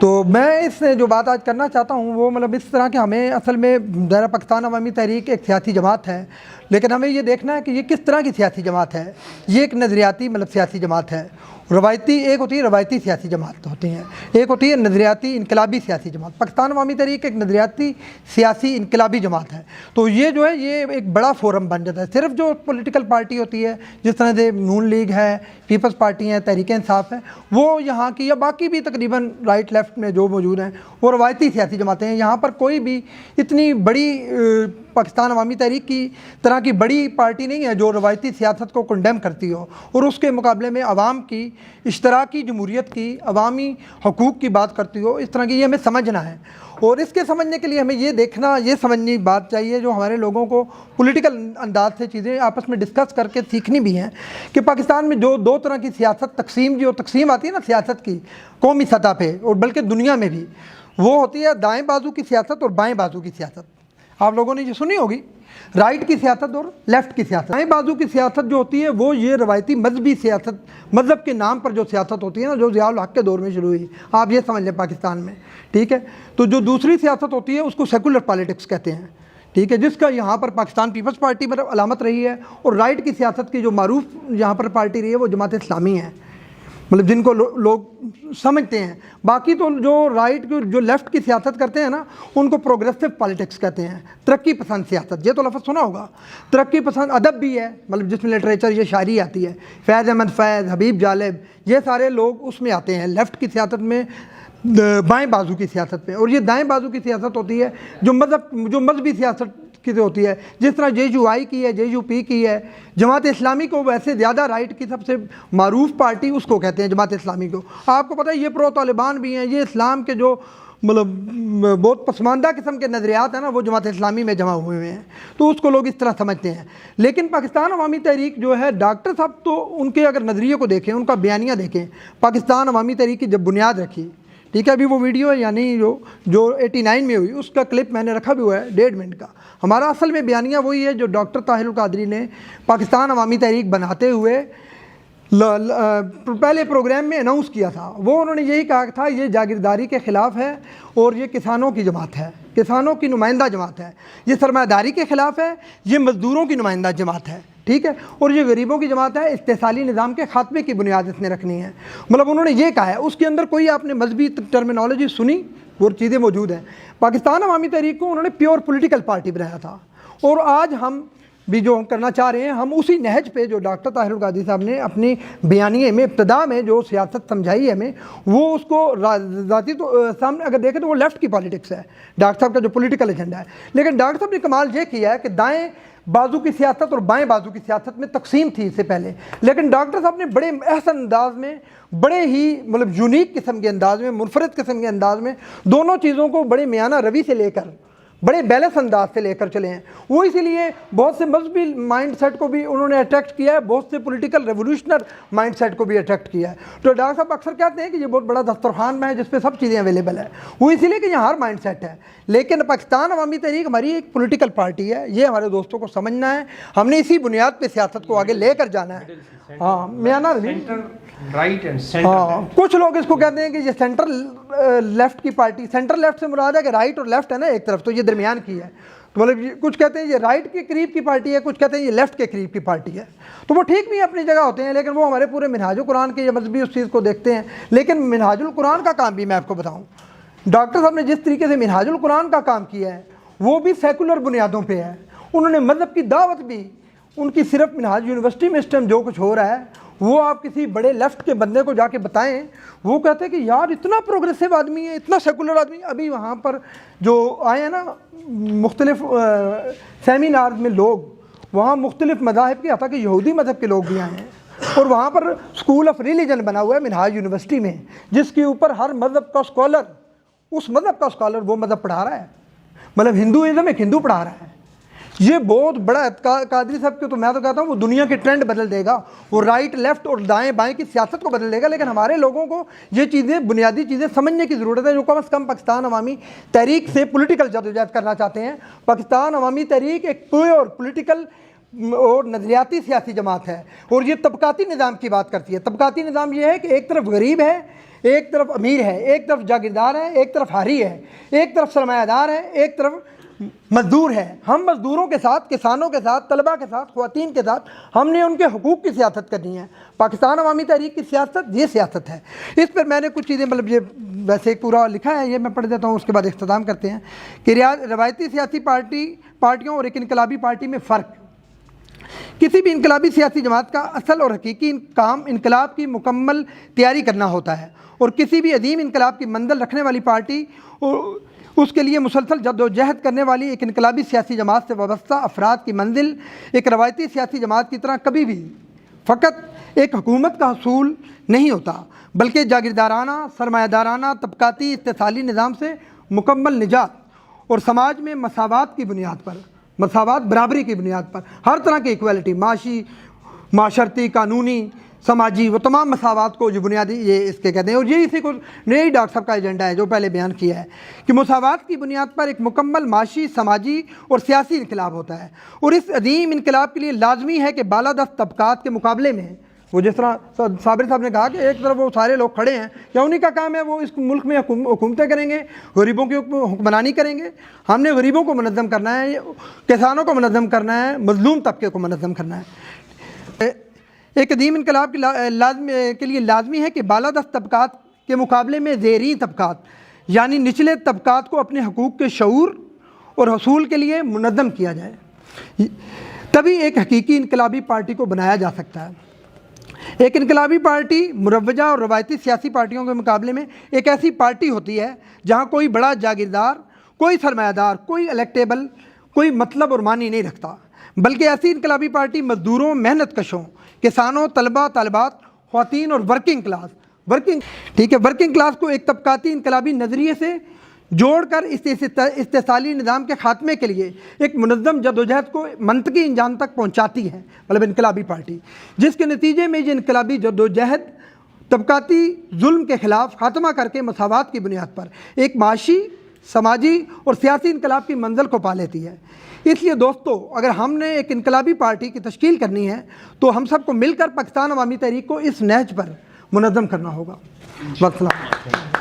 تو میں اس سے جو بات آج کرنا چاہتا ہوں وہ مطلب اس طرح کہ ہمیں اصل میں ظاہر پاکستان عوامی تحریک ایک سیاسی جماعت ہے، لیکن ہمیں یہ دیکھنا ہے کہ یہ کس طرح کی سیاسی جماعت ہے۔ یہ ایک نظریاتی مطلب سیاسی جماعت ہے۔ روایتی ایک ہوتی ہے روایتی سیاسی جماعت ہوتی ہیں، ایک ہوتی ہے نظریاتی انقلابی سیاسی جماعت۔ پاکستان عوامی تحریک ایک نظریاتی سیاسی انقلابی جماعت ہے۔ تو یہ جو ہے یہ ایک بڑا فورم بن جاتا ہے۔ صرف جو پولیٹیکل پارٹی ہوتی ہے جس طرح سے نون لیگ ہے، پیپلز پارٹی ہے، تحریک انصاف ہے، وہ یہاں کی یا باقی بھی تقریباً رائٹ لیفٹ میں جو موجود ہیں وہ روایتی سیاسی جماعتیں ہیں۔ یہاں پر کوئی بھی اتنی بڑی پاکستان عوامی تحریک کی طرح کی بڑی پارٹی نہیں ہے جو روایتی سیاست کو کنڈیم کرتی ہو اور اس کے مقابلے میں عوام کی اشتراکی جمہوریت کی، عوامی حقوق کی بات کرتی ہو۔ اس طرح کی یہ ہمیں سمجھنا ہے، اور اس کے سمجھنے کے لیے ہمیں یہ دیکھنا، یہ سمجھنی بات چاہیے جو ہمارے لوگوں کو پولیٹیکل انداز سے چیزیں آپس میں ڈسکس کر کے سیکھنی بھی ہیں کہ پاکستان میں جو دو طرح کی سیاست تقسیم آتی ہے نا سیاست کی قومی سطح پہ اور بلکہ دنیا میں بھی، وہ ہوتی ہے دائیں بازو کی سیاست اور بائیں بازو کی سیاست۔ آپ لوگوں نے یہ سنی ہوگی، رائٹ کی سیاست اور لیفٹ کی سیاست۔ دائیں بازو کی سیاست جو ہوتی ہے وہ یہ روایتی مذہبی سیاست، مذہب کے نام پر جو سیاست ہوتی ہے نا، جو ضیاء الحق کے دور میں شروع ہوئی، آپ یہ سمجھ لیں پاکستان میں، ٹھیک ہے۔ تو جو دوسری سیاست ہوتی ہے اس کو سیکولر پالیٹکس کہتے ہیں، ٹھیک ہے، جس کا یہاں پر پاکستان پیپلز پارٹی پر علامت رہی ہے۔ اور رائٹ کی سیاست کی جو معروف یہاں پر پارٹی رہی ہے وہ جماعت اسلامی ہے، مطلب جن کو لوگ سمجھتے ہیں۔ باقی تو جو رائٹ جو لیفٹ کی سیاست کرتے ہیں نا ان کو پروگریسو پالیٹکس کہتے ہیں، ترقی پسند سیاست۔ یہ تو لفظ سنا ہوگا، ترقی پسند ادب بھی ہے، مطلب جس میں لٹریچر یہ شاعری آتی ہے، فیض احمد فیض، حبیب جالب، یہ سارے لوگ اس میں آتے ہیں لیفٹ کی سیاست میں، بائیں بازو کی سیاست میں۔ اور یہ دائیں بازو کی سیاست ہوتی ہے جو مذہبی سیاست کی ہوتی ہے، جس طرح JUI کی ہے، JUP کی ہے۔ جماعت اسلامی کو ویسے زیادہ رائٹ کی سب سے معروف پارٹی اس کو کہتے ہیں جماعت اسلامی کو۔ آپ کو پتہ ہے یہ پرو طالبان بھی ہیں، یہ اسلام کے جو مطلب بہت پسماندہ قسم کے نظریات ہیں نا وہ جماعت اسلامی میں جمع ہوئے ہیں، تو اس کو لوگ اس طرح سمجھتے ہیں۔ لیکن پاکستان عوامی تحریک جو ہے ڈاکٹر صاحب تو ان کے اگر نظریے کو دیکھیں، ان کا بیانیہ دیکھیں، پاکستان عوامی تحریک کی جب بنیاد رکھی، ٹھیک ہے، ابھی وہ ویڈیو ہے یعنی جو 89 میں ہوئی اس کا کلپ میں نے رکھا بھی ہوا ہے 1.5 منٹ کا۔ ہمارا اصل میں بیانیہ وہی ہے جو ڈاکٹر طاہر القادری نے پاکستان عوامی تحریک بناتے ہوئے پہلے پروگرام میں اناؤنس کیا تھا۔ وہ انہوں نے یہی کہا تھا یہ جاگیرداری کے خلاف ہے اور یہ کسانوں کی جماعت ہے، کسانوں کی نمائندہ جماعت ہے، یہ سرمایہ داری کے خلاف ہے، یہ مزدوروں کی نمائندہ جماعت ہے، ٹھیک ہے، اور یہ غریبوں کی جماعت ہے، استحصالی نظام کے خاتمے کی بنیاد اس نے رکھنی ہے۔ مطلب انہوں نے یہ کہا ہے، اس کے اندر کوئی آپ نے مذہبی ٹرمینالوجی سنی وہ چیزیں موجود ہیں۔ پاکستان عوامی تحریک کو انہوں نے پیور پولیٹیکل پارٹی بنایا تھا، اور آج ہم بھی جو کرنا چاہ رہے ہیں ہم اسی نہج پہ جو ڈاکٹر طاہر القادری صاحب نے اپنی بیانیے میں ابتدا میں جو سیاست سمجھائی ہے ہمیں، وہ اس کو ذاتی تو سامنے اگر دیکھیں تو وہ لیفٹ کی پالیٹکس ہے، ڈاکٹر صاحب کا جو پولیٹیکل ایجنڈا ہے۔ لیکن ڈاکٹر صاحب نے کمال یہ کیا ہے کہ دائیں بازو کی سیاست اور بائیں بازو کی سیاست میں تقسیم تھی اس سے پہلے، لیکن ڈاکٹر صاحب نے بڑے احسن انداز میں، بڑے ہی مطلب یونیک قسم کے انداز میں، منفرد قسم کے انداز میں دونوں چیزوں کو بڑے میانہ روی سے لے کر، بڑے بیلنس انداز سے لے کر چلے ہیں۔ وہ اسی لیے بہت سے مذہبی مائنڈ سیٹ کو بھی انہوں نے اٹریکٹ کیا ہے، بہت سے پولیٹیکل ریولوشنر مائنڈ سیٹ کو بھی اٹریکٹ کیا ہے۔ تو ڈاکٹر صاحب اکثر کہتے ہیں کہ یہ بہت بڑا دسترخوان میں ہے جس پہ سب چیزیں اویلیبل ہے، وہ اسی لیے کہ یہاں ہر مائنڈ سیٹ ہے۔ لیکن پاکستان عوامی تحریک ہماری ایک پولیٹیکل پارٹی ہے، یہ ہمارے دوستوں کو سمجھنا ہے، ہم نے اسی بنیاد پہ سیاست کو آگے لے کر جانا ہے۔ ہاں میانہ رائٹ اینڈ سینٹر۔ ہاں کچھ لوگ اس کو کہتے ہیں کہ یہ سینٹر لیفٹ کی پارٹی، سینٹر لیفٹ سے مراد ہے کہ رائٹ اور لیفٹ ہے نا ایک طرف، تو یہ درمیان کی ہے، تو مطلب کچھ کہتے ہیں یہ رائٹ کے قریب کی پارٹی ہے، کچھ کہتے ہیں یہ لیفٹ کے قریب کی پارٹی ہے، تو وہ ٹھیک بھی اپنی جگہ ہوتے ہیں، لیکن وہ ہمارے پورے منہاج القرآن کے یہ مذہبی اس چیز کو دیکھتے ہیں۔ لیکن منہاج القرآن کا کام بھی میں آپ کو بتاؤں، ڈاکٹر صاحب نے جس طریقے سے منہاج القرآن کا کام کیا ہے وہ بھی سیکولر بنیادوں پہ ہے۔ انہوں نے مذہب کی دعوت بھی، ان کی صرف منہاج یونیورسٹی میں اس ٹائم جو کچھ ہو رہا ہے وہ آپ کسی بڑے لیفٹ کے بندے کو جا کے بتائیں، وہ کہتے ہیں کہ یار اتنا پروگریسو آدمی ہے، اتنا سیکولر آدمی۔ ابھی وہاں پر جو آئے ہیں نا مختلف سیمینار میں لوگ، وہاں مختلف مذاہب کے، حتیٰ کہ یہودی مذہب کے لوگ بھی آئے ہیں، اور وہاں پر اسکول آف ریلیجن بنا ہوا ہے منہاج یونیورسٹی میں، جس کے اوپر ہر مذہب کا اسکالر، اس مذہب کا اسکالر وہ مذہب پڑھا رہا ہے، مطلب ہندوازم ایک ہندو پڑھا رہا ہے۔ یہ بہت بڑا قادری صاحب کے، تو میں تو کہتا ہوں وہ دنیا کے ٹرینڈ بدل دے گا، وہ رائٹ لیفٹ اور دائیں بائیں کی سیاست کو بدل دے گا۔ لیکن ہمارے لوگوں کو یہ چیزیں، بنیادی چیزیں سمجھنے کی ضرورت ہے، جو کم از کم پاکستان عوامی تحریک سے پولیٹیکل جدوجہد کرنا چاہتے ہیں۔ پاکستان عوامی تحریک ایک پیور پولیٹیکل اور نظریاتی سیاسی جماعت ہے، اور یہ طبقاتی نظام کی بات کرتی ہے۔ طبقاتی نظام یہ ہے کہ ایک طرف غریب ہے، ایک طرف امیر ہے، ایک طرف جاگیردار ہے، ایک طرف حاری ہے، ایک طرف سرمایہ دار ہے، ایک طرف مزدور ہے۔ ہم مزدوروں کے ساتھ، کسانوں کے ساتھ، طلباء کے ساتھ، خواتین کے ساتھ ہم نے ان کے حقوق کی سیاست کرنی ہے۔ پاکستان عوامی تحریک کی سیاست یہ سیاست ہے۔ اس پر میں نے کچھ چیزیں مطلب یہ ویسے ایک پورا لکھا ہے، یہ میں پڑھ دیتا ہوں، اس کے بعد اختتام کرتے ہیں کہ روایتی سیاسی پارٹیوں اور ایک انقلابی پارٹی میں فرق۔ کسی بھی انقلابی سیاسی جماعت کا اصل اور حقیقی کام انقلاب کی مکمل تیاری کرنا ہوتا ہے، اور کسی بھی عظیم انقلاب کی منزل رکھنے والی پارٹی اس کے لیے مسلسل جد و جہد کرنے والی ایک انقلابی سیاسی جماعت سے وابستہ افراد کی منزل ایک روایتی سیاسی جماعت کی طرح کبھی بھی فقط ایک حکومت کا حصول نہیں ہوتا، بلکہ جاگیردارانہ، سرمایہ دارانہ، طبقاتی استحصالی نظام سے مکمل نجات اور سماج میں مساوات کی بنیاد پر، مساوات برابری کی بنیاد پر، ہر طرح کی ایکویلٹی، معاشی، معاشرتی، قانونی، سماجی، وہ تمام مساوات کو جو بنیادی یہ اس کے کہتے ہیں، اور یہ اسی کو نئی ڈاکٹر صاحب کا ایجنڈا ہے جو پہلے بیان کیا ہے کہ مساوات کی بنیاد پر ایک مکمل معاشی، سماجی اور سیاسی انقلاب ہوتا ہے، اور اس عظیم انقلاب کے لیے لازمی ہے کہ بالادست طبقات کے مقابلے میں، وہ جس طرح صابر صاحب نے کہا کہ ایک طرف وہ سارے لوگ کھڑے ہیں، کیا انہی کا کام ہے وہ اس ملک میں حکومتیں کریں گے، غریبوں کی حکمرانی کریں گے؟ ہم نے غریبوں کو منظم کرنا ہے، کسانوں کو منظم کرنا ہے، مظلوم طبقے کو منظم کرنا ہے۔ ایک عظیم انقلاب کے لیے لازمی ہے کہ بالادست طبقات کے مقابلے میں زیریں طبقات یعنی نچلے طبقات کو اپنے حقوق کے شعور اور حصول کے لیے منظم کیا جائے، تبھی ایک حقیقی انقلابی پارٹی کو بنایا جا سکتا ہے۔ ایک انقلابی پارٹی مروجہ اور روایتی سیاسی پارٹیوں کے مقابلے میں ایک ایسی پارٹی ہوتی ہے جہاں کوئی بڑا جاگیردار، کوئی سرمایہ دار، کوئی الیکٹیبل، کوئی مطلب اور معنی نہیں رکھتا، بلکہ ایسی انقلابی پارٹی مزدوروں، محنت کشوں، کسانوں، طلباء، طالبات، خواتین اور ورکنگ کلاس کو ایک طبقاتی انقلابی نظریے سے جوڑ کر اس استحصالی نظام کے خاتمے کے لیے ایک منظم جدوجہد کو منطقی انجام تک پہنچاتی ہے، مطلب انقلابی پارٹی، جس کے نتیجے میں یہ انقلابی جدوجہد طبقاتی ظلم کے خلاف خاتمہ کر کے مساوات کی بنیاد پر ایک معاشی، سماجی اور سیاسی انقلاب کی منزل کو پا لیتی ہے۔ اس لیے دوستو، اگر ہم نے ایک انقلابی پارٹی کی تشکیل کرنی ہے تو ہم سب کو مل کر پاکستان عوامی تحریک کو اس نہج پر منظم کرنا ہوگا۔ والسلام۔